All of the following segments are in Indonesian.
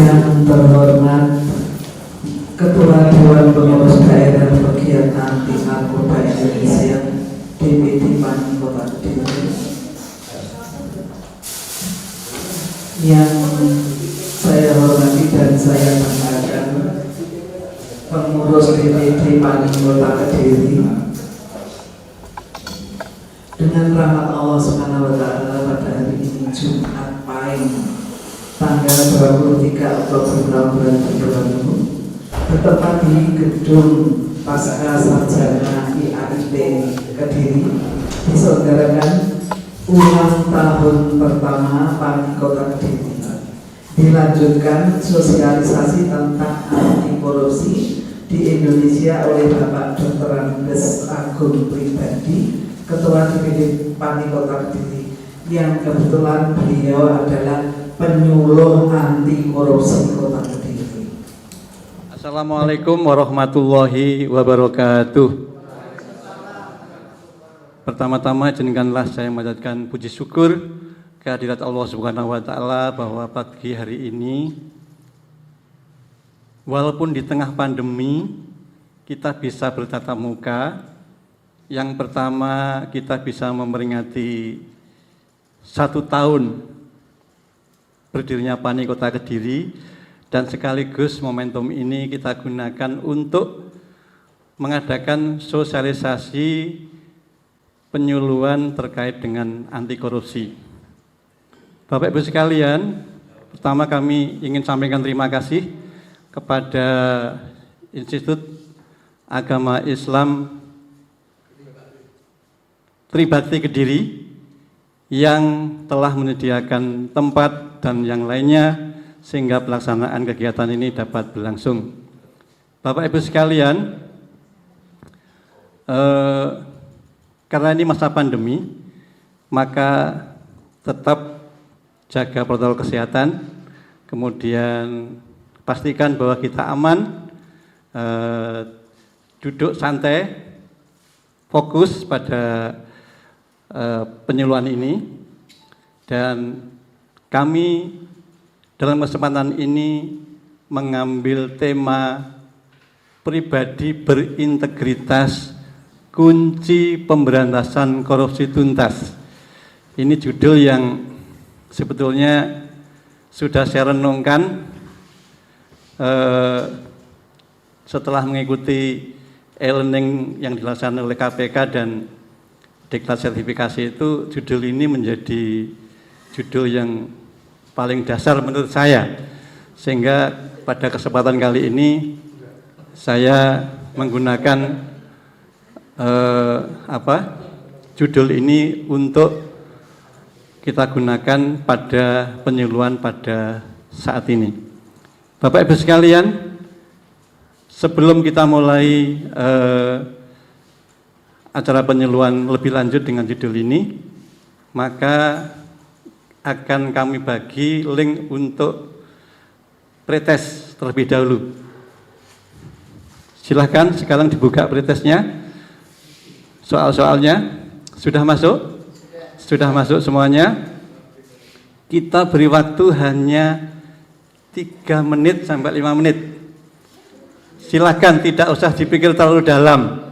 Yang terhormat Ketua Dewan Pengurus Daerah Pegiat Anti Narkoba Indonesia DPD PAN Kota Kediri, yang saya hormati dan saya banggakan pengurus DPD PAN Kota Kediri, dengan rahmat Allah SWT pada hari ini Jumat Pahing tanggal 23 Oktober tahun 2020 bertempat di Gedung Pasca Sarjana IAIP Kediri diselenggarakan ulang tahun pertama PAN Kota Kediri. Dilanjutkan sosialisasi tentang anti korupsi di Indonesia oleh Bapak Dr. Andes Agung Pribadi, Ketua DPD PAN Kota Kediri, yang kebetulan beliau adalah penyuluh anti korupsi Kota Kediri. Assalamualaikum warahmatullahi wabarakatuh. Pertama-tama izinkanlah saya mengucapkan puji syukur kehadirat Allah Subhanahu wa taala bahwa pagi hari ini walaupun di tengah pandemi kita bisa bertatap muka. Yang pertama, kita bisa memperingati 1 tahun berdirinya PAN Kota Kediri, dan sekaligus momentum ini kita gunakan untuk mengadakan sosialisasi penyuluhan terkait dengan anti korupsi. Bapak Ibu sekalian, pertama kami ingin sampaikan terima kasih kepada Institut Agama Islam Tribakti Kediri yang telah menyediakan tempat dan yang lainnya sehingga pelaksanaan kegiatan ini dapat berlangsung. Bapak Ibu sekalian, karena ini masa pandemi, maka tetap jaga protokol kesehatan, kemudian pastikan bahwa kita aman, duduk santai, fokus pada penyuluhan ini, dan kami dalam kesempatan ini mengambil tema pribadi berintegritas, kunci pemberantasan korupsi tuntas. Ini judul yang sebetulnya sudah saya renungkan setelah mengikuti e-learning yang dilaksanakan oleh KPK dan Diklat sertifikasi itu. Judul ini menjadi judul yang paling dasar menurut saya, sehingga pada kesempatan kali ini saya menggunakan judul ini untuk kita gunakan pada penyuluhan pada saat ini. Bapak Ibu sekalian, sebelum kita mulai acara penyuluhan lebih lanjut dengan judul ini, maka akan kami bagi link untuk pretest terlebih dahulu. Silahkan sekarang dibuka pretestnya. Soal-soalnya sudah masuk? Sudah masuk semuanya? Kita beri waktu hanya 3 menit sampai 5 menit. Silahkan, tidak usah dipikir terlalu dalam.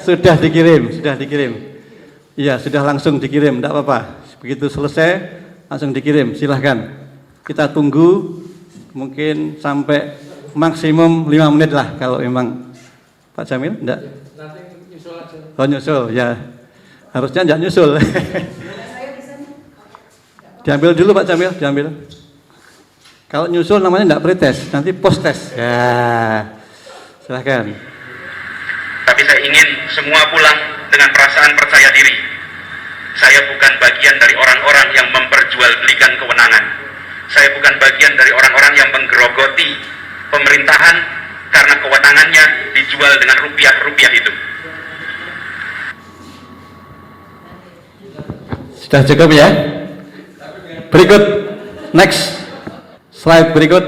Sudah dikirim. Iya, sudah langsung dikirim, tidak apa-apa. Begitu selesai, langsung dikirim, silahkan. Kita tunggu mungkin sampai maksimum 5 menit lah, kalau memang. Pak Jamil, enggak? Nanti nyusul aja. Oh, nyusul, ya. Harusnya enggak nyusul. Diambil dulu Pak Jamil, diambil. Kalau nyusul namanya enggak pretest, nanti post test. Ya, silahkan. Tapi saya ingin semua pulang dengan perasaan percaya diri. Saya bukan bagian dari orang-orang yang memperjualbelikan kewenangan. Saya bukan bagian dari orang-orang yang menggerogoti pemerintahan karena kewenangannya dijual dengan rupiah-rupiah itu. Sudah cukup ya? Berikut, next slide berikut.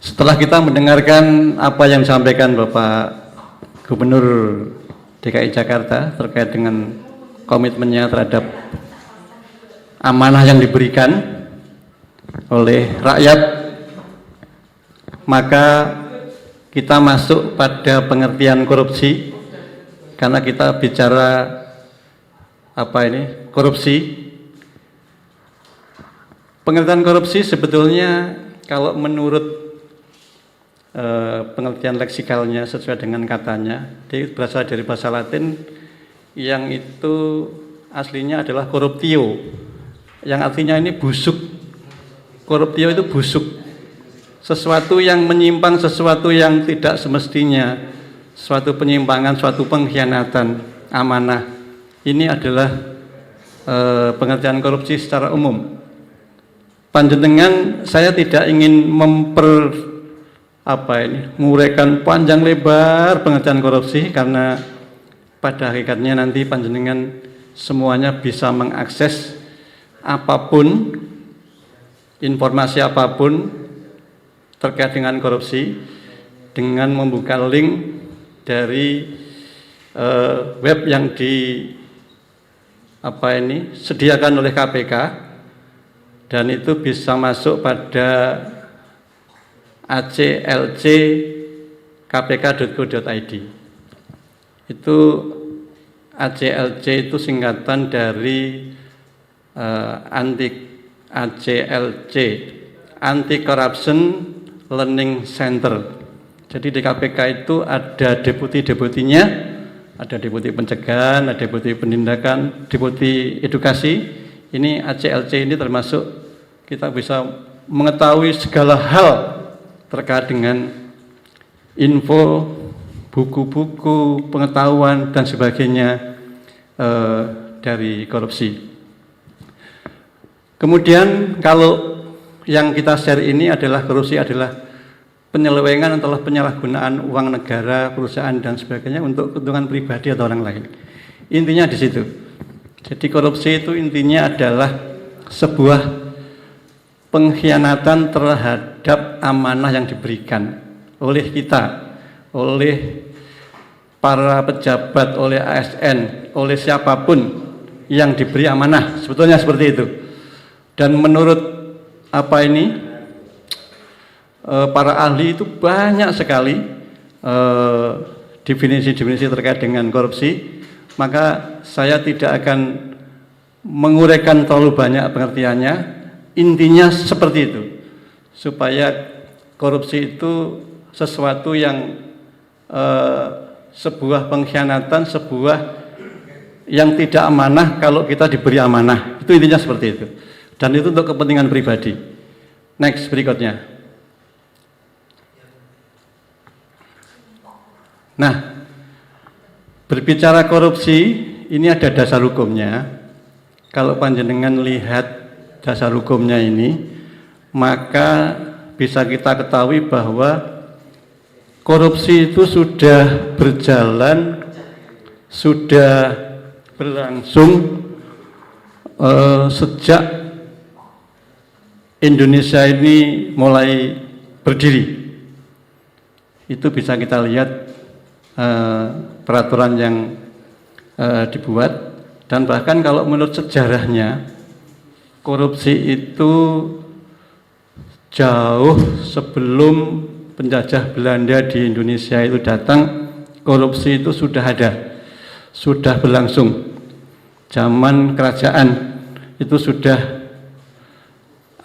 Setelah kita mendengarkan apa yang disampaikan Bapak Gubernur DKI Jakarta terkait dengan komitmennya terhadap amanah yang diberikan, oleh rakyat, maka kita masuk pada pengertian korupsi. Karena kita bicara korupsi. Pengertian korupsi sebetulnya kalau menurut pengertian leksikalnya sesuai dengan katanya, dia berasal dari bahasa Latin yang itu aslinya adalah corruptio, yang artinya ini busuk. Corruptio itu busuk, sesuatu yang menyimpang, sesuatu yang tidak semestinya, suatu penyimpangan, suatu pengkhianatan amanah. Ini adalah pengertian korupsi secara umum. Panjenengan, saya tidak ingin menguraikan panjang lebar pengertian korupsi, karena pada hakikatnya nanti panjenengan semuanya bisa mengakses apapun, informasi apapun terkait dengan korupsi dengan membuka link dari web yang disediakan oleh KPK, dan itu bisa masuk pada aclc.kpk.go.id. Itu ACLC itu singkatan dari ACLC, Anti Corruption Learning Center. Jadi di KPK itu ada deputi-deputinya, ada deputi pencegahan, ada deputi penindakan, deputi edukasi. Ini ACLC ini termasuk kita bisa mengetahui segala hal terkait dengan info, buku-buku, pengetahuan dan sebagainya dari korupsi. Kemudian kalau yang kita share ini adalah korupsi adalah penyelewengan atau penyalahgunaan uang negara, perusahaan dan sebagainya untuk keuntungan pribadi atau orang lain. Intinya di situ. Jadi korupsi itu intinya adalah sebuah pengkhianatan terhadap amanah yang diberikan oleh kita, oleh para pejabat, oleh ASN, oleh siapapun yang diberi amanah, sebetulnya seperti itu. Dan menurut para ahli itu banyak sekali definisi-definisi terkait dengan korupsi, maka saya tidak akan menguraikan terlalu banyak pengertiannya. Intinya seperti itu, supaya korupsi itu sesuatu yang sebuah pengkhianatan, sebuah yang tidak amanah kalau kita diberi amanah. Itu intinya seperti itu. Dan itu untuk kepentingan pribadi. Next, berikutnya. Nah, berbicara korupsi, ini ada dasar hukumnya. Kalau panjenengan lihat dasar hukumnya ini, maka bisa kita ketahui bahwa korupsi itu sudah berjalan, sudah berlangsung sejak Indonesia ini mulai berdiri. Itu bisa kita lihat peraturan yang dibuat, dan bahkan kalau menurut sejarahnya, korupsi itu jauh sebelum penjajah Belanda di Indonesia itu datang, korupsi itu sudah ada, sudah berlangsung. Zaman kerajaan itu sudah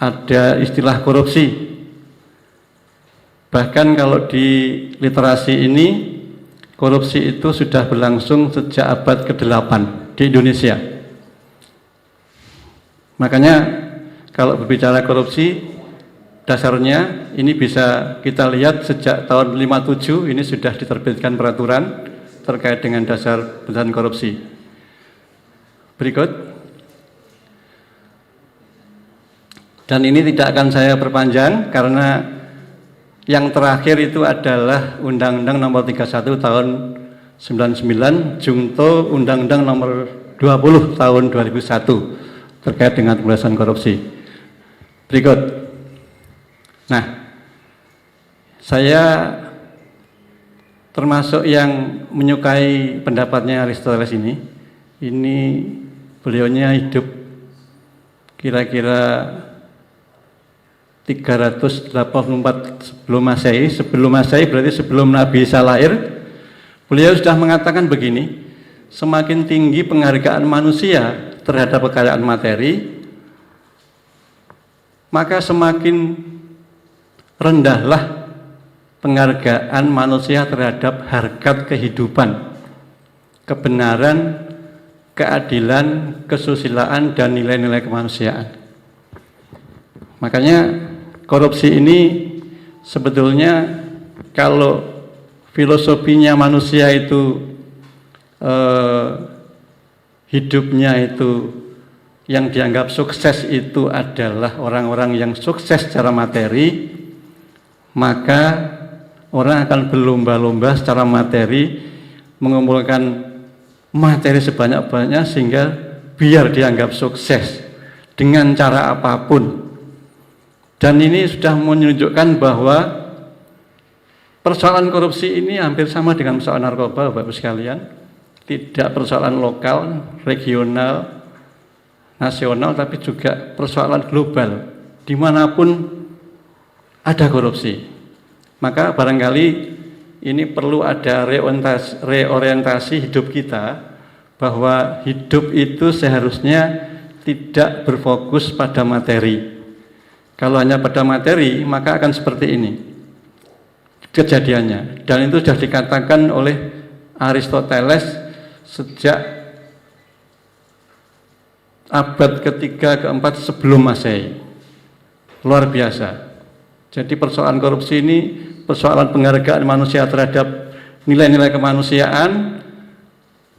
ada istilah korupsi. Bahkan kalau di literasi ini, korupsi itu sudah berlangsung sejak abad ke-8 di Indonesia. Makanya kalau berbicara korupsi, dasarnya ini bisa kita lihat sejak tahun 57 ini sudah diterbitkan peraturan terkait dengan dasar pemberantasan korupsi. Berikut. Dan ini tidak akan saya perpanjang karena yang terakhir itu adalah Undang-Undang Nomor 31 Tahun 99, Jungto Undang-Undang Nomor 20 Tahun 2001 terkait dengan pemberantasan korupsi. Berikut. Nah, saya termasuk yang menyukai pendapatnya Aristoteles ini. Ini beliaunya hidup kira-kira 384 sebelum Masehi berarti sebelum Nabi Isa lahir, beliau sudah mengatakan begini, semakin tinggi penghargaan manusia terhadap kekayaan materi, maka semakin rendahlah penghargaan manusia terhadap harkat kehidupan, kebenaran, keadilan, kesusilaan, dan nilai-nilai kemanusiaan. Makanya korupsi ini sebetulnya kalau filosofinya manusia itu hidupnya itu yang dianggap sukses itu adalah orang-orang yang sukses secara materi, maka orang akan berlomba-lomba secara materi mengumpulkan materi sebanyak-banyaknya sehingga biar dianggap sukses dengan cara apapun. Dan ini sudah menunjukkan bahwa persoalan korupsi ini hampir sama dengan persoalan narkoba, Bapak-Ibu sekalian. Tidak persoalan lokal, regional, nasional, tapi juga persoalan global. Dimanapun ada korupsi. Maka barangkali ini perlu ada reorientasi hidup kita, bahwa hidup itu seharusnya tidak berfokus pada materi. Kalau hanya pada materi, maka akan seperti ini kejadiannya. Dan itu sudah dikatakan oleh Aristoteles sejak abad ketiga keempat sebelum Masehi. Luar biasa. Jadi persoalan korupsi ini persoalan penghargaan manusia terhadap nilai-nilai kemanusiaan,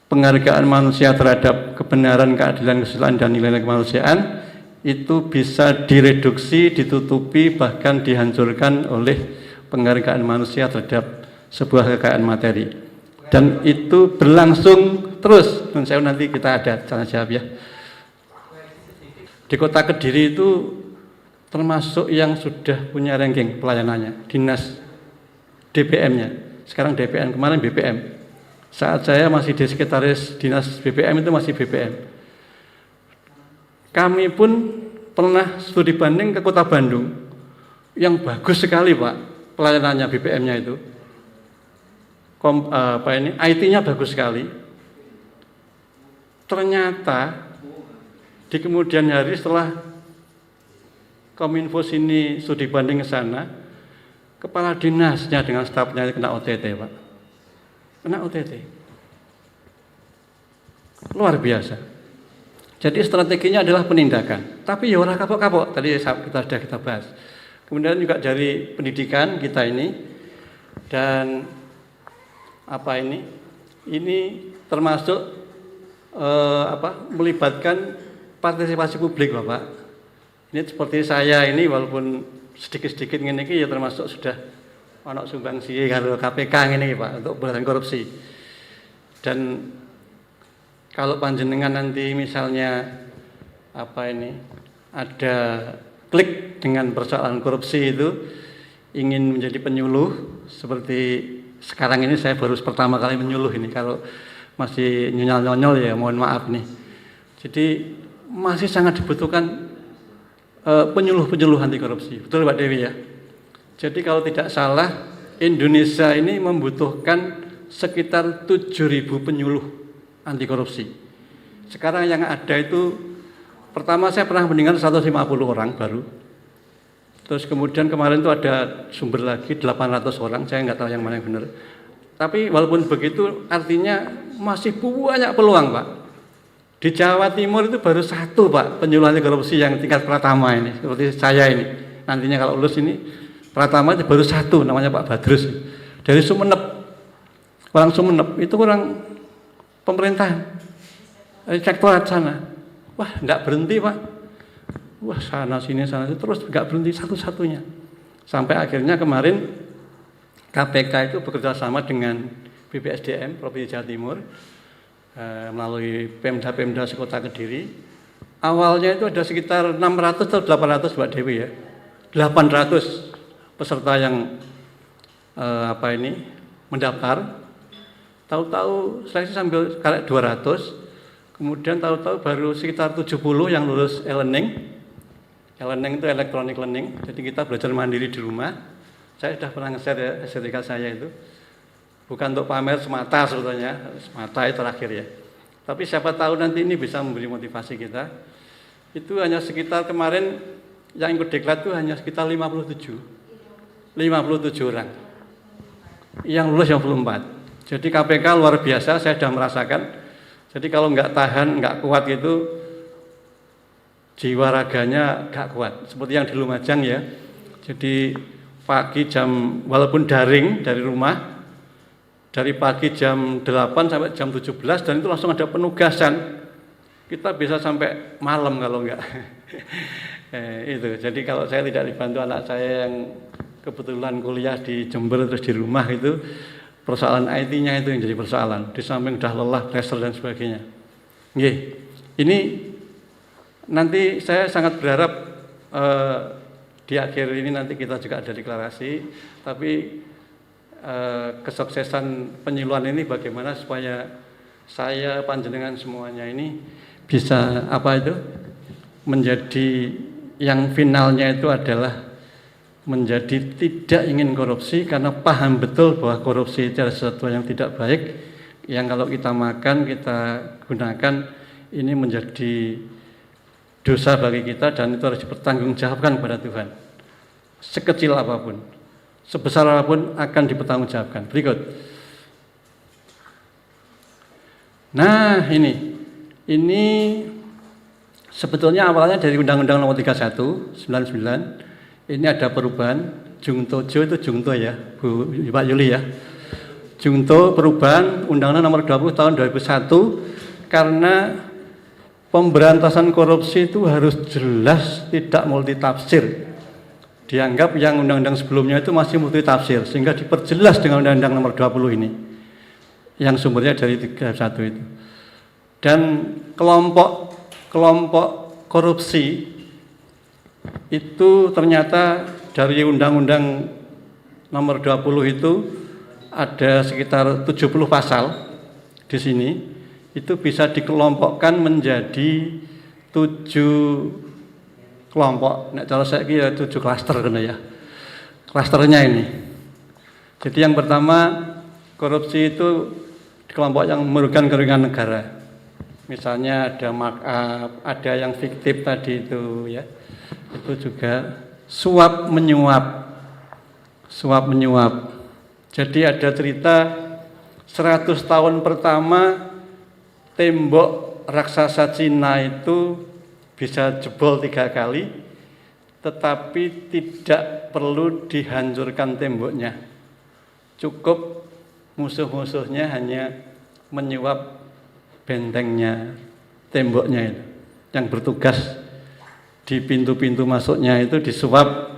penghargaan manusia terhadap kebenaran, keadilan, kesusilaan, dan nilai-nilai kemanusiaan itu bisa direduksi, ditutupi, bahkan dihancurkan oleh penghargaan manusia terhadap sebuah kekayaan materi. Dan itu berlangsung terus. Dan saya nanti kita ada tanya jawab ya. Di Kota Kediri itu termasuk yang sudah punya ranking pelayanannya, dinas DPM-nya. Sekarang DPM, kemarin BPM. Saat saya masih di sekretaris dinas BPM itu masih BPM. Kami pun pernah studi banding ke Kota Bandung yang bagus sekali Pak pelayanannya BPM-nya itu. IT-nya bagus sekali. Ternyata di kemudian hari setelah Kominfo sini studi banding ke sana, kepala dinasnya dengan stafnya kena OTT Pak. Kena OTT. Luar biasa. Jadi strateginya adalah penindakan. Tapi ya orang kapok-kapok, tadi kita bahas. Kemudian juga dari pendidikan kita ini, dan ini termasuk melibatkan partisipasi publik Bapak. Ini seperti saya ini walaupun sedikit-sedikit ini ya termasuk sudah ono sumbangsi kalau KPK ini Pak untuk pemberantasan korupsi. Dan kalau panjenengan nanti misalnya ada klik dengan persoalan korupsi itu, ingin menjadi penyuluh seperti sekarang ini saya baru pertama kali menyuluh ini, kalau masih nyonyol-nyonyol ya mohon maaf nih. Jadi masih sangat dibutuhkan penyuluh-penyuluh anti korupsi, betul Pak Dewi ya. Jadi kalau tidak salah Indonesia ini membutuhkan sekitar 7.000 penyuluh anti korupsi. Sekarang yang ada itu, pertama saya pernah mendengar 150 orang baru. Terus kemudian kemarin itu ada sumber lagi 800 orang, saya nggak tahu yang mana yang benar. Tapi walaupun begitu artinya masih banyak peluang Pak. Di Jawa Timur itu baru satu Pak penyuluh anti korupsi yang tingkat pratama ini, seperti saya ini. Nantinya kalau lulus ini pratama itu baru satu, namanya Pak Badrus. Dari Sumeneb, orang Sumeneb itu orang pemerintahan, inspektorat sana. Wah, enggak berhenti Pak. Wah, sana sini terus enggak berhenti satu-satunya. Sampai akhirnya kemarin KPK itu bekerja sama dengan BPSDM Provinsi Jawa Timur melalui Pemda Sekota Kediri. Awalnya itu ada sekitar 600 atau 800 Mbak Dewi ya. 800 peserta yang mendaftar. Tahu-tahu seleksi sambil kayak 200, kemudian tahu-tahu baru sekitar 70 yang lulus e-learning, E-learning itu electronic learning, jadi kita belajar mandiri di rumah. Saya sudah pernah nge-share ya sertifikat saya itu. Bukan untuk pamer semata sebetulnya, semata itu terakhir ya. Tapi siapa tahu nanti ini bisa memberi motivasi kita. Itu hanya sekitar kemarin yang ikut diklat itu hanya sekitar 57 orang. Yang lulus 54. Jadi KPK luar biasa, saya sudah merasakan. Jadi kalau nggak tahan, nggak kuat gitu, jiwa raganya nggak kuat. Seperti yang di Lumajang ya. Jadi pagi walaupun daring dari rumah, dari pagi jam 8 sampai jam 17, dan itu langsung ada penugasan. Kita bisa sampai malam kalau enggak. Itu. Jadi kalau saya tidak dibantu anak saya yang kebetulan kuliah di Jember terus di rumah itu, persoalan IT-nya itu yang jadi persoalan. Di samping udah lelah, pressure dan sebagainya. Nggih. Ini nanti saya sangat berharap di akhir ini nanti kita juga ada deklarasi, tapi kesuksesan penyuluhan ini bagaimana supaya saya panjenengan semuanya ini bisa menjadi yang finalnya itu adalah menjadi tidak ingin korupsi, karena paham betul bahwa korupsi itu adalah sesuatu yang tidak baik, yang kalau kita makan, kita gunakan, ini menjadi dosa bagi kita dan itu harus dipertanggungjawabkan kepada Tuhan. Sekecil apapun, sebesar apapun akan dipertanggungjawabkan. Berikut. Nah, ini sebetulnya awalnya dari Undang-Undang Nomor 31 99. Ini ada perubahan Jungtojo itu Jungto ya, Pak Yuli ya. Jungto perubahan Undang-Undang Nomor 20 tahun 2001 karena pemberantasan korupsi itu harus jelas, tidak multitafsir. Dianggap yang undang-undang sebelumnya itu masih multitafsir, sehingga diperjelas dengan Undang-Undang Nomor 20 ini yang sumbernya dari 31 itu. Dan kelompok korupsi itu ternyata dari Undang-Undang Nomor 20 itu ada sekitar 70 pasal di sini, itu bisa dikelompokkan menjadi 7 kelompok. Nek cara saya kira 7 klaster kena ya. Klasternya ini. Jadi yang pertama, korupsi itu kelompok yang merugikan kerugian negara. Misalnya ada markup, ada yang fiktif tadi itu ya. Itu juga suap menyuap. Jadi ada cerita 100 tahun pertama tembok raksasa Cina itu bisa jebol 3 kali, tetapi tidak perlu dihancurkan temboknya. Cukup musuh-musuhnya hanya menyuap bentengnya, temboknya itu. Yang bertugas di pintu-pintu masuknya itu disuap,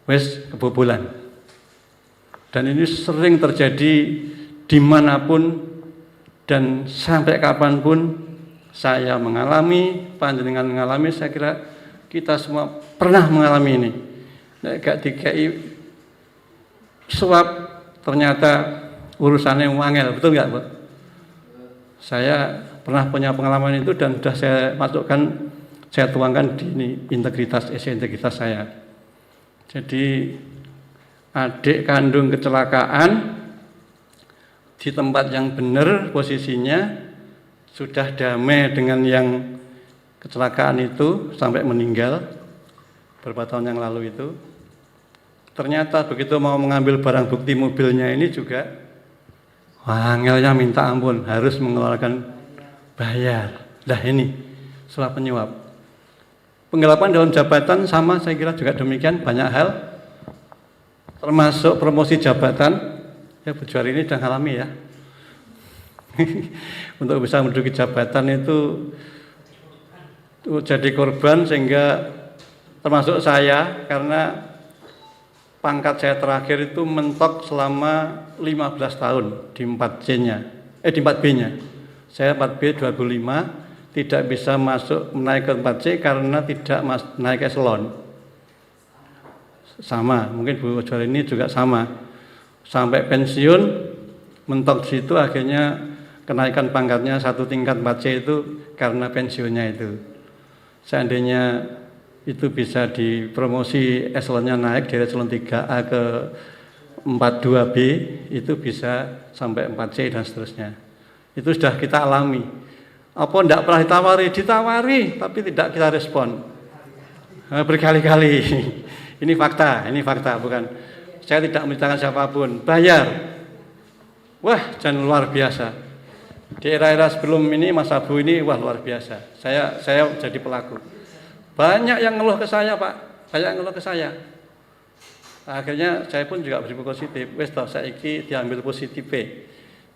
wes kebobolan. Dan ini sering terjadi dimanapun dan sampai kapanpun saya mengalami, panjenengan mengalami, saya kira kita semua pernah mengalami ini. Gak dikei suap, ternyata urusannya wangel, betul nggak, Bu? Saya pernah punya pengalaman itu dan sudah saya masukkan, saya tuangkan di ini, integritas saya. Jadi adik kandung kecelakaan di tempat yang benar posisinya, sudah damai dengan yang kecelakaan itu sampai meninggal beberapa tahun yang lalu itu. Ternyata begitu mau mengambil barang bukti mobilnya ini juga wangelnya minta ampun, harus mengeluarkan bayar. Lah ini suap menyuap. Penggelapan dalam jabatan sama, saya kira juga demikian, banyak hal, termasuk promosi jabatan. Ya, Bu Juari ini sudah ngalami ya. Untuk bisa menduduki jabatan itu jadi korban, sehingga termasuk saya, karena pangkat saya terakhir itu mentok selama 15 tahun di 4C-nya, di 4B-nya. Saya 4B 25, tidak bisa masuk menaik ke 4C karena tidak naik eselon. Sama, mungkin Bu Jual ini juga sama. Sampai pensiun mentok situ, akhirnya kenaikan pangkatnya 1 tingkat 4C itu karena pensiunnya itu. Seandainya itu bisa dipromosi eselonnya naik dari eselon 3A ke 42B, itu bisa sampai 4C dan seterusnya. Itu sudah kita alami. Apa tidak pernah ditawari? Ditawari, tapi tidak kita respon. Berkali-kali. Ini fakta, bukan. Saya tidak menceritakan siapapun. Bayar. Wah, jangan luar biasa. Di era-era sebelum ini, Mas Abu ini, wah luar biasa. Saya jadi pelaku. Banyak yang ngeluh ke saya, Pak. Banyak yang ngeluh ke saya. Akhirnya saya pun juga berpikir positif. Wes toh saiki diambil positif.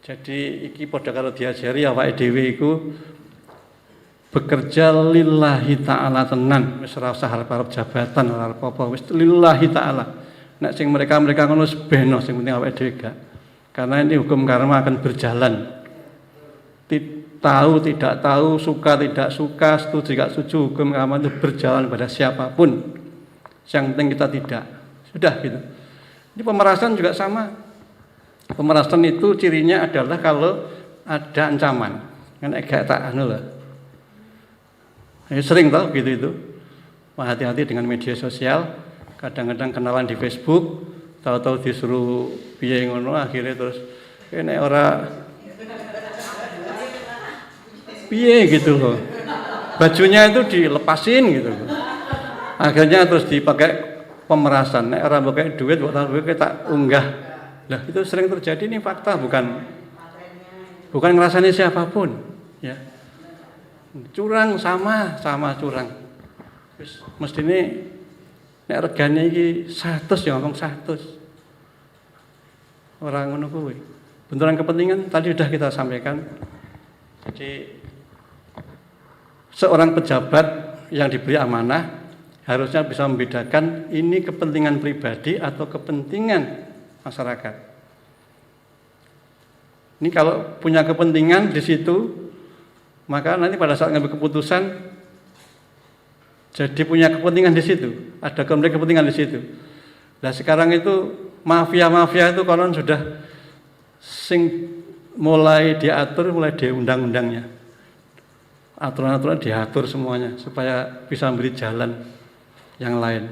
Jadi iki padha karo diajari awake dhewe iku bekerja lillahi ta'ala tenan, wis ora usah arep-arep jabatan ora apa-apa, wis lillahi ta'ala. Nek sing mereka ngono beno, sing penting awake dhewe gak. Karena ini hukum karma akan berjalan. Tahu tidak tahu, suka tidak suka, setuju tidak setuju, hukum karma itu berjalan pada siapapun. Yang penting kita tidak. Sudah gitu. Ini pemerasan juga sama. Pemerasan itu cirinya adalah kalau ada ancaman. Kan kayak tak anu lah. Sering tau gitu itu. Wah, hati-hati dengan media sosial. Kadang-kadang kenalan di Facebook, tahu-tahu disuruh piye ngono, akhirnya terus kene ora piye gitu loh. Bajunya itu dilepasin gitu loh. Akhirnya terus dipakai pemerasan. Nek ora pakai duit, buat duit tak unggah. Lah itu sering terjadi, ini fakta, bukan ngerasani siapapun, ya. Curang sama curang. Wis mestine nek regane iki 100 ya ngomong 100. Ora ngono kuwi. Benturan kepentingan tadi sudah kita sampaikan. Jadi seorang pejabat yang diberi amanah harusnya bisa membedakan ini kepentingan pribadi atau kepentingan masyarakat. Ini kalau punya kepentingan di situ, maka nanti pada saat ngambil keputusan jadi punya kepentingan di situ, ada kepentingan di situ. Nah sekarang itu mafia itu konon sudah mulai diatur, mulai di undang-undangnya. Aturan-aturan diatur semuanya supaya bisa memberi jalan yang lain.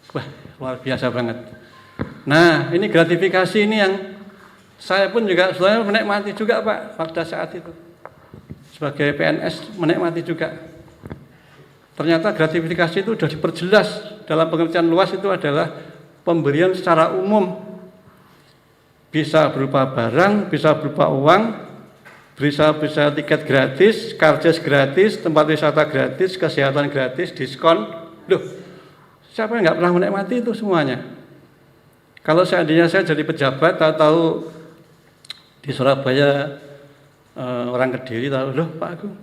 Wah, luar biasa banget. Nah, ini gratifikasi ini yang saya pun juga sebenarnya menikmati juga, Pak, pada saat itu. Sebagai PNS menikmati juga. Ternyata gratifikasi itu sudah diperjelas dalam pengertian luas, itu adalah pemberian secara umum. Bisa berupa barang, bisa berupa uang, bisa tiket gratis, karcis gratis, tempat wisata gratis, kesehatan gratis, diskon. Loh, siapa yang nggak pernah menikmati itu semuanya? Kalau seandainya saya jadi pejabat, tahu-tahu di Surabaya orang Kediri tahu, loh Pak Agung,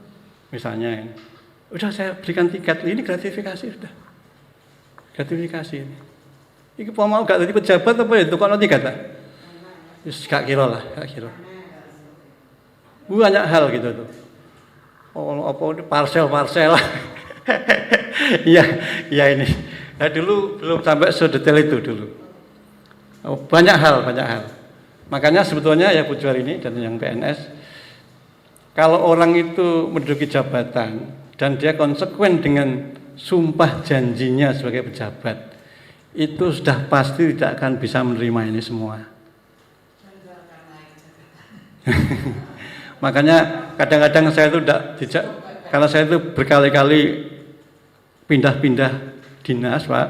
misalnya ini, udah saya berikan tiket, ini gratifikasi sudah, gratifikasi ini. Ini mau gak jadi pejabat apa itu? Kalau tiket tak? Gak kira lah, gak kira. Banyak hal gitu tuh. Oh, apa itu parsel. Iya ini. Nah, dulu belum sampai sedetail itu dulu. Banyak hal. Makanya sebetulnya ya Bu Juar ini dan yang PNS, kalau orang itu menduduki jabatan dan dia konsekuen dengan sumpah janjinya sebagai pejabat, itu sudah pasti tidak akan bisa menerima ini semua. Makanya kadang-kadang saya itu tidak, karena saya itu berkali-kali pindah-pindah dinas, Pak.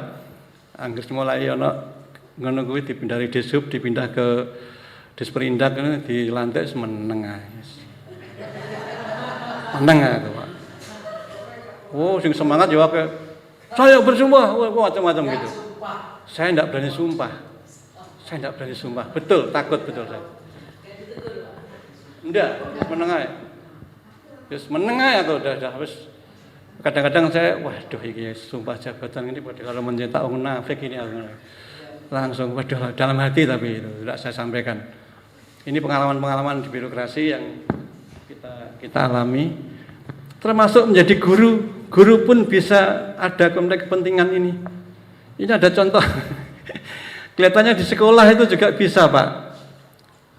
Anggere mulai ono ngono kuwi dipindah dari Dishub dipindah ke Disperindak di lantai semeneng ae. Meneng aku, Pak. Oh, sing semangat ya akeh. Saya bersumpah, macam-macam gitu. Saya tidak berani sumpah. Betul, takut betul saya. Enggak, meneng ae. Wis meneng ae atau udah wis. Kadang-kadang saya, waduh iki sumpah jabatan ini pada kalau mencetak wong munafik ini langsung waduh dalam hati, tapi itu tidak saya sampaikan. Ini pengalaman-pengalaman di birokrasi yang kita alami, termasuk menjadi guru. Guru pun bisa ada konflik kepentingan ini. Ini ada contoh. Kelihatannya di sekolah itu juga bisa, Pak.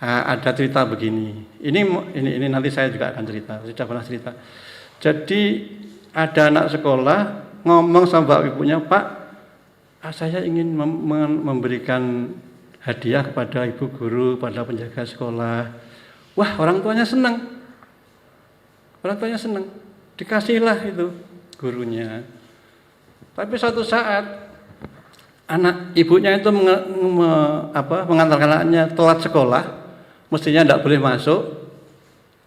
Ada cerita begini. Ini nanti saya juga akan cerita. Sudah pernah cerita. Jadi ada anak sekolah ngomong sama bapak ibunya, Pak, saya ingin memberikan hadiah kepada ibu guru, pada penjaga sekolah. Wah, orang tuanya senang. Orang tuanya senang. Dikasihlah itu gurunya. Tapi suatu saat anak ibunya itu mengantarkan anaknya telat sekolah, mestinya tidak boleh masuk.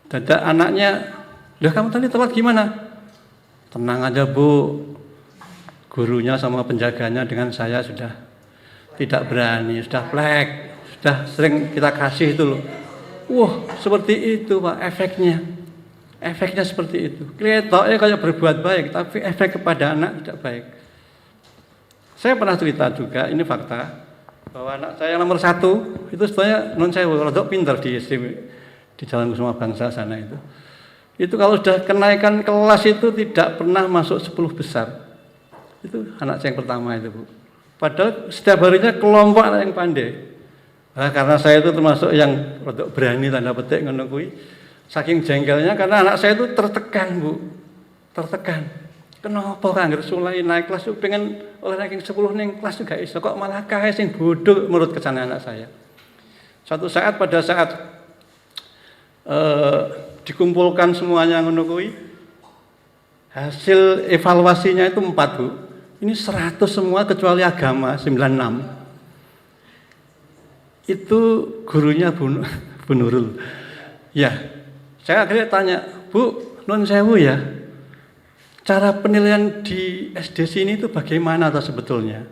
Dadak anaknya, "Lah kamu tadi telat gimana?" "Tenang aja, Bu. Gurunya sama penjaganya dengan saya sudah tidak berani, sudah plek, sudah sering kita kasih itu loh." Wah, seperti itu Pak efeknya. Efeknya seperti itu. Kelihatannya kayak berbuat baik, tapi efek kepada anak tidak baik. Saya pernah cerita juga, ini fakta, bahwa anak saya yang nomor 1 itu sebenarnya non sewu, rodok pintar di Jalan Kusuma Bangsa sana itu. Itu kalau sudah kenaikan kelas itu tidak pernah masuk 10 besar. Itu anak saya yang pertama itu, Bu. Padahal setiap harinya kelompok anak yang pandai. Nah, karena saya itu termasuk yang rodok berani tanda petik ngono kuwi. Saking jengkelnya karena anak saya itu tertekan, Bu. Tertekan. Kenapa kan sulai naik kelas itu pengen oleh ranking 10 ning kelas juga iso kok malah kae sing bodoh menurut kesan anak saya. Suatu saat pada saat dikumpulkan semuanya ngono kuwi, hasil evaluasinya itu 4, Bu. Ini 100 semua kecuali agama 96. Itu gurunya Bu Nurul. Ya, saya akhirnya tanya, "Bu, nun sewu ya, cara penilaian di SD sini itu bagaimana atau sebetulnya?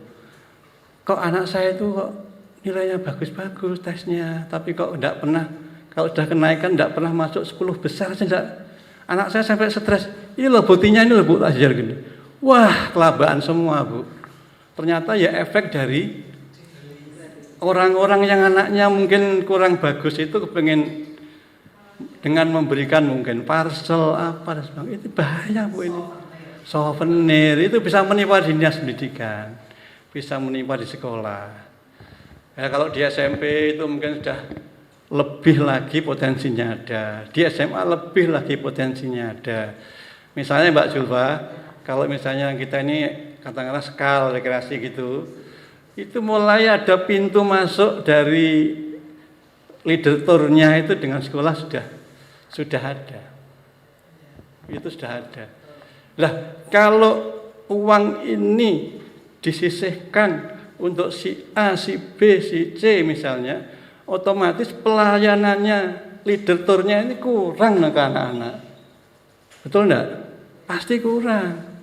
Kok anak saya itu kok nilainya bagus-bagus tesnya, tapi kok enggak pernah, kalau sudah kenaikan enggak pernah masuk 10 besar saja. Anak saya sampai stres. Ini loh buktinya, ini loh Bu, tak ajar gini." Wah, kelabaan semua, Bu. Ternyata ya efek dari orang-orang yang anaknya mungkin kurang bagus itu kepengen dengan memberikan mungkin parcel apa dan sebagainya. Itu bahaya, Bu, ini. Souvenir itu bisa menimpa di dinas pendidikan, bisa menimpa di sekolah. Ya, kalau di SMP itu mungkin sudah lebih lagi potensinya ada. Di SMA lebih lagi potensinya ada. Misalnya Mbak Zulfa, kalau misalnya kita ini katakanlah skal rekreasi gitu, itu mulai ada pintu masuk dari leader tournya itu dengan sekolah sudah ada. Itu sudah ada. Lah, kalau uang ini disisihkan untuk si A, si B, si C misalnya, otomatis pelayanannya leader tournya ini kurang ke anak-anak. Betul enggak? Pasti kurang.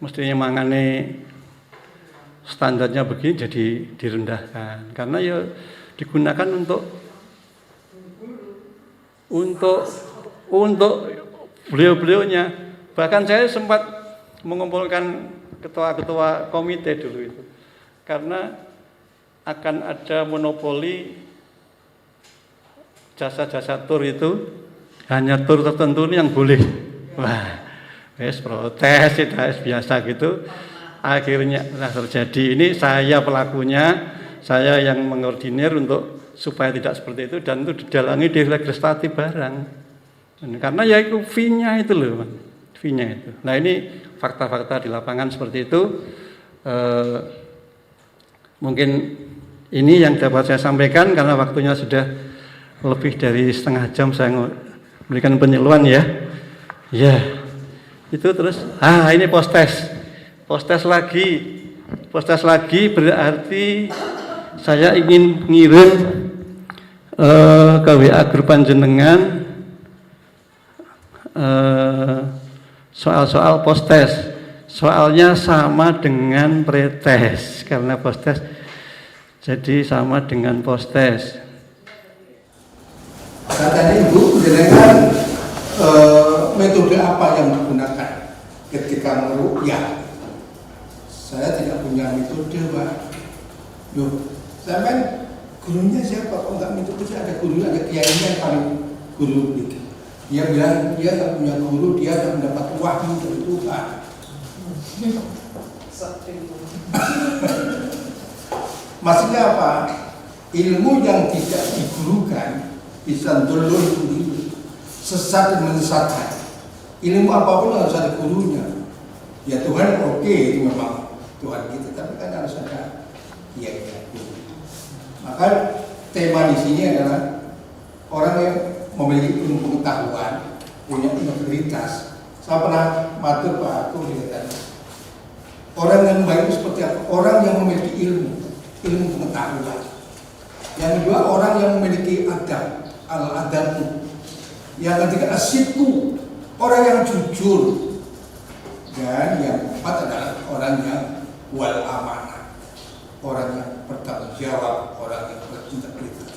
Mestinya mangane standarnya begini jadi direndahkan. Karena ya digunakan untuk beliau-beliaunya. Bahkan saya sempat mengumpulkan ketua-ketua komite dulu itu. Karena akan ada monopoli jasa-jasa tur itu, hanya tur tertentu ini yang boleh. Wah, protes itu biasa gitu. Akhirnya terjadi. Ini saya pelakunya, saya yang mengordinir untuk supaya tidak seperti itu, dan itu didalangi di legislatif barang. Karena ya itu fee-nya itu loh, fee-nya itu. Nah, ini fakta-fakta di lapangan seperti itu. Mungkin ini yang dapat saya sampaikan karena waktunya sudah lebih dari setengah jam saya memberikan penyuluhan ya. Ya, itu terus. Ini post-test lagi berarti saya ingin ngirim ke WA grup panjenengan soal-soal post-test. Soalnya sama dengan pretest karena post-test jadi sama dengan post-test. Tadi Ibu menjelaskan metode apa yang digunakan ketika meruqyah. Saya tidak punya metode, Pak. Loh, sampai gurunya siapa? Kok enggak metode? Ada guru, ada kiainya yang paling guru gitu. Dia bilang dia enggak punya guru, dia enggak mendapat wahyu dari Tuhan. Maksudnya apa? Ilmu yang tidak digurukan bisa dolor sendiri, sesat dan menyesatkan. Ilmu apapun harus ada gurunya. Ya Tuhan oke, itu memang Tuhan kita, tapi kan harus ada kiai-kiai. Maka tema di sini adalah orang yang memiliki ilmu pengetahuan, punya integritas. Saya pernah matur Pak Aku dikatakan, orang yang baik itu seperti apa? Orang yang memiliki ilmu pengetahuan. Yang kedua, orang yang memiliki adab, al-adab. Yang ketiga, asyidku, orang yang jujur. Dan yang keempat adalah orang yang wal amanah, orang yang bertanggung jawab, orang yang berintegritas.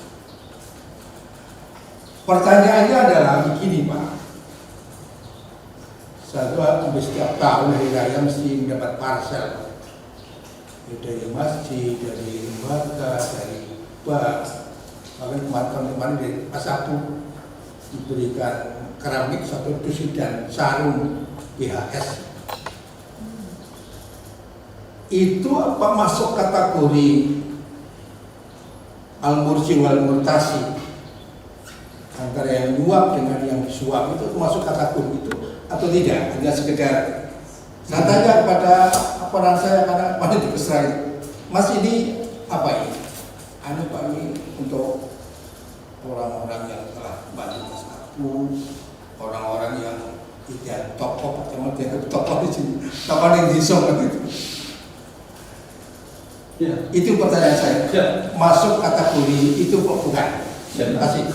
Pertanyaannya adalah begini Pak, saya setiap tahun hari raya mesti mendapat parsel dari masjid, dari lembaga, dari bank. Bahkan kemarin dari Pasapu diberikan keramik 1 dus dan sarung BHS. Itu apa masuk kategori al-mursi wal murtasi, antara yang nyuap dengan yang disuap, itu masuk kategori itu atau tidak? Hanya sekedar saya tanya kepada aparan saya karena pada di Israel, Mas ini apa ini? Anu Pak, ini untuk orang-orang yang telah bantu Mas Aku, orang-orang yang tidak tokoh macam tokoh di sini, tokoh yang disong itu. Ya. Itu pertanyaan saya. Ya. Masuk kategori itu kok bukan? Terima kasih.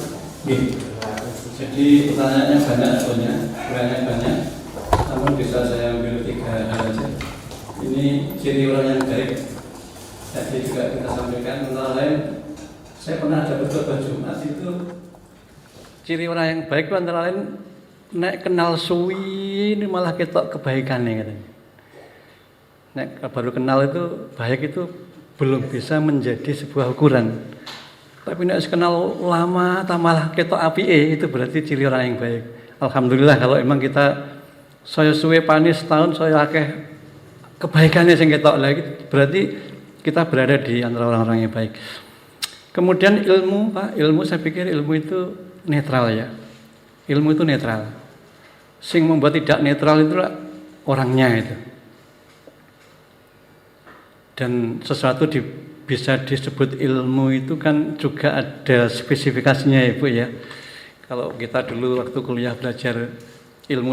Jadi pertanyaannya banyak sebetulnya, banyak. Namun bisa saya ambil 3 hal saja. Ini ciri orang yang baik. Tadi juga kita sampaikan antara lain, saya pernah ada khotbah Jumat itu ciri orang yang baik itu antara lain nek kenal suwi ini malah ketok kebaikannya katanya. Nek baru kenal itu baik itu belum bisa menjadi sebuah ukuran. Tapi nek kenal lama malah ketok apike itu berarti ciri orang yang baik. Alhamdulillah kalau emang kita saya suwe panis setahun saya akeh kebaikannya sing ketok lagi berarti kita berada di antara orang-orang yang baik. Kemudian ilmu, Pak, ilmu saya pikir ilmu itu netral ya. Ilmu itu netral. Sing membuat tidak netral itu orangnya itu. Dan sesuatu bisa disebut ilmu itu kan juga ada spesifikasinya ya Bu ya. Kalau kita dulu waktu kuliah belajar ilmu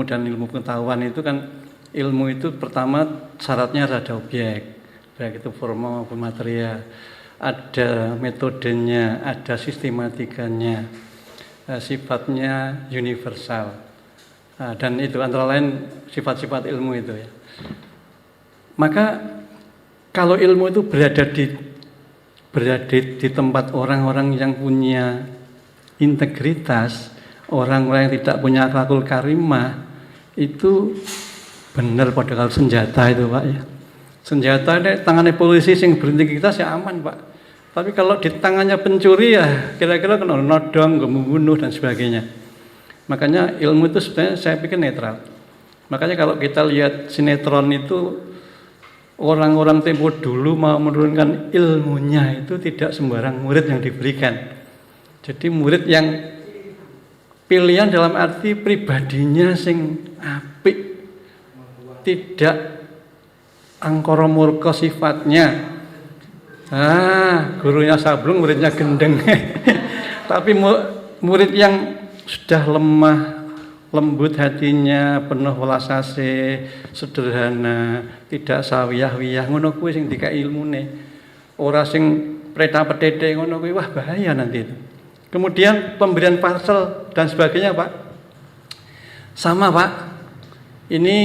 dan ilmu pengetahuan itu kan ilmu itu pertama syaratnya ada objek, baik itu formal maupun material, ada metodenya, ada sistematikanya, sifatnya universal, dan itu antara lain sifat-sifat ilmu itu ya. Maka kalau ilmu itu berada di tempat orang-orang yang punya integritas, orang-orang yang tidak punya akhlakul karimah, itu benar pada kalau senjata itu Pak ya. Senjata ini tangannya polisi yang berintegritas ya aman Pak. Tapi kalau di tangannya pencuri ya kira-kira kena nodong, membunuh dan sebagainya. Makanya ilmu itu sebenarnya saya pikir netral. Makanya kalau kita lihat sinetron itu orang-orang tempo dulu mau menurunkan ilmunya itu tidak sembarang murid yang diberikan. Jadi murid yang pilihan dalam arti pribadinya sing apik, tidak angkara murka sifatnya. Gurunya sablung, muridnya gendeng. Tapi murid yang sudah lemah, lembut hatinya, penuh welas asih, sederhana, tidak sawiyah-wiyah, ngono kuwi sing dikai ilmune. Ora sing preta-petete ngono kuwi wah bahaya nanti itu. Kemudian pemberian parcel dan sebagainya Pak. Sama Pak. Ini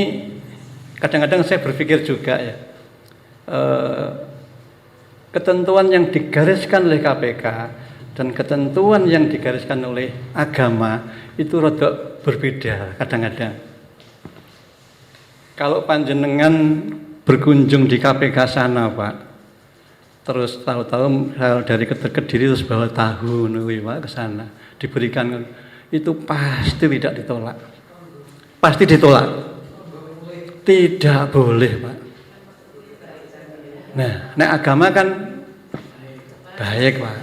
kadang-kadang saya berpikir juga ya. Ketentuan yang digariskan oleh KPK dan ketentuan yang digariskan oleh agama itu rada berbeda kadang-kadang. Kalau panjenengan berkunjung di KPK sana Pak, terus tahu-tahu dari Kediri terus bawa tahu Pak ke sana, diberikan itu pasti tidak ditolak. Pasti ditolak. Tidak boleh Pak. Nah agama kan baik Pak.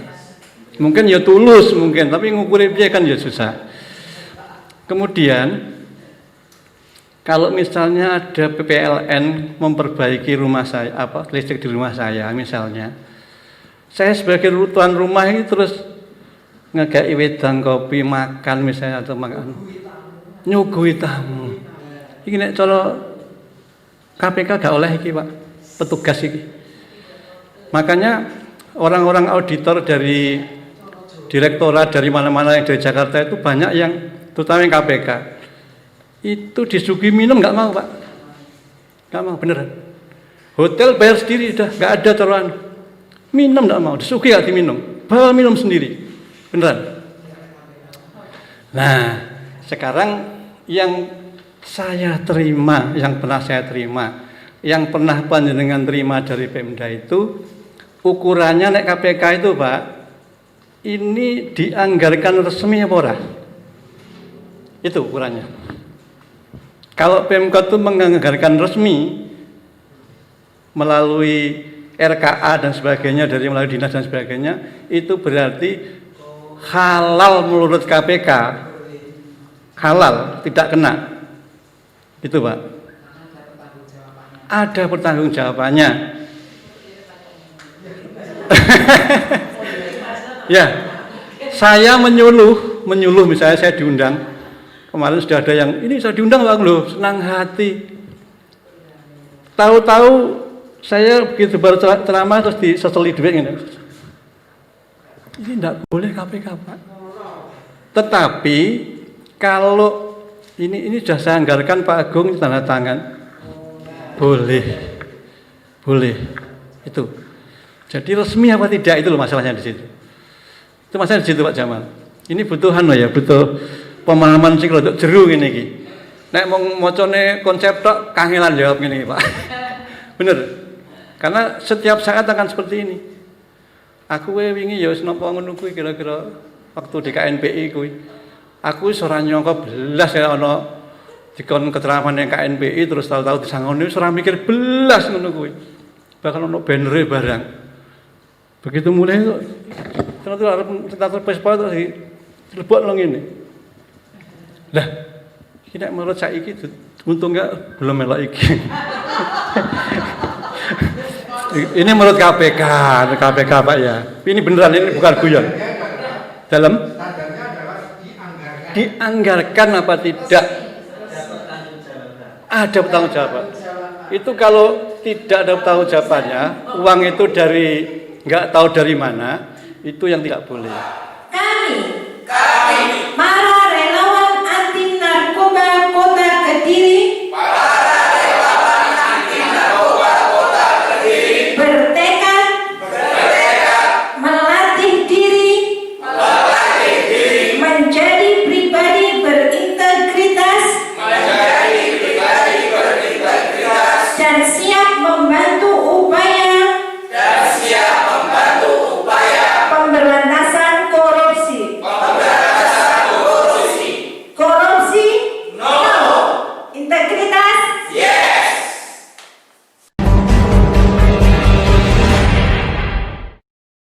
Mungkin ya tulus mungkin, tapi ngukur dia kan ya susah. Kemudian kalau misalnya ada PPLN memperbaiki rumah saya, listrik di rumah saya misalnya, saya sebagai tuan rumah ini terus ngegai wedang kopi makan misalnya atau makan nyuguhi tamu. Iki nek cara KPK gak oleh iki Pak, petugas iki. Makanya orang-orang auditor dari direktorat dari mana-mana yang dari Jakarta itu banyak yang terutama yang KPK itu disuguhi minum nggak mau Pak, nggak mau beneran. Hotel bayar sendiri dah, nggak ada taruhan. Minum nggak mau, disuguhi nggak diminum, bawa minum sendiri, beneran. Nah sekarang yang saya terima, yang pernah saya terima, yang pernah panjenengan terima dari Pemda itu ukurannya naik KPK itu Pak, ini dianggarkan resmi apa ora? Itu ukurannya. Kalau Pemkot itu menganggarkan resmi melalui RKA dan sebagainya, dari melalui dinas dan sebagainya, itu berarti halal menurut KPK, halal, tidak kena. Itu Pak. Ada pertanggungjawabannya. Ya, saya menyuluh misalnya saya diundang. Kemarin sudah ada yang, ini saya diundang Bang loh, senang hati. Tahu-tahu saya begitu baru ceramah terus diseseli duit ini. Ini tidak boleh KPK Pak. Tetapi kalau ini sudah saya anggarkan Pak Agung tanda tangan, boleh itu. Jadi resmi apa tidak itu loh masalahnya di situ. Itu masalahnya di situ Pak Jamal. Ini butuhan loh ya, butuh pemahaman sing rodok jeru ngene iki. Nek mung macane konsep tok kangelan jawab ngene iki, Pak. Bener. Karena setiap saat akan seperti ini. Aku wingi ya wis napa ngono kuwi kira-kira waktu di KNPI kuwi. Aku wis ora nyangka belas ya ana dikon keterangan yang KNPI terus tahu-tahu disangoni wis ora mikir belas ngono kuwi. Bakal ono banner barang. Begitu mulai terus arep status Vespa terus dilebokno ngene. Lah, ini menurut saya iki untung enggak belum melok iki. Ini menurut KPK Pak ya. Ini beneran, ini bukan guyon. Dalam dianggarkan apa tidak? Ada pertanggungjawaban. Itu kalau tidak ada pertanggungjawabannya, uang itu dari nggak tahu dari mana, itu yang tidak boleh. Kami marah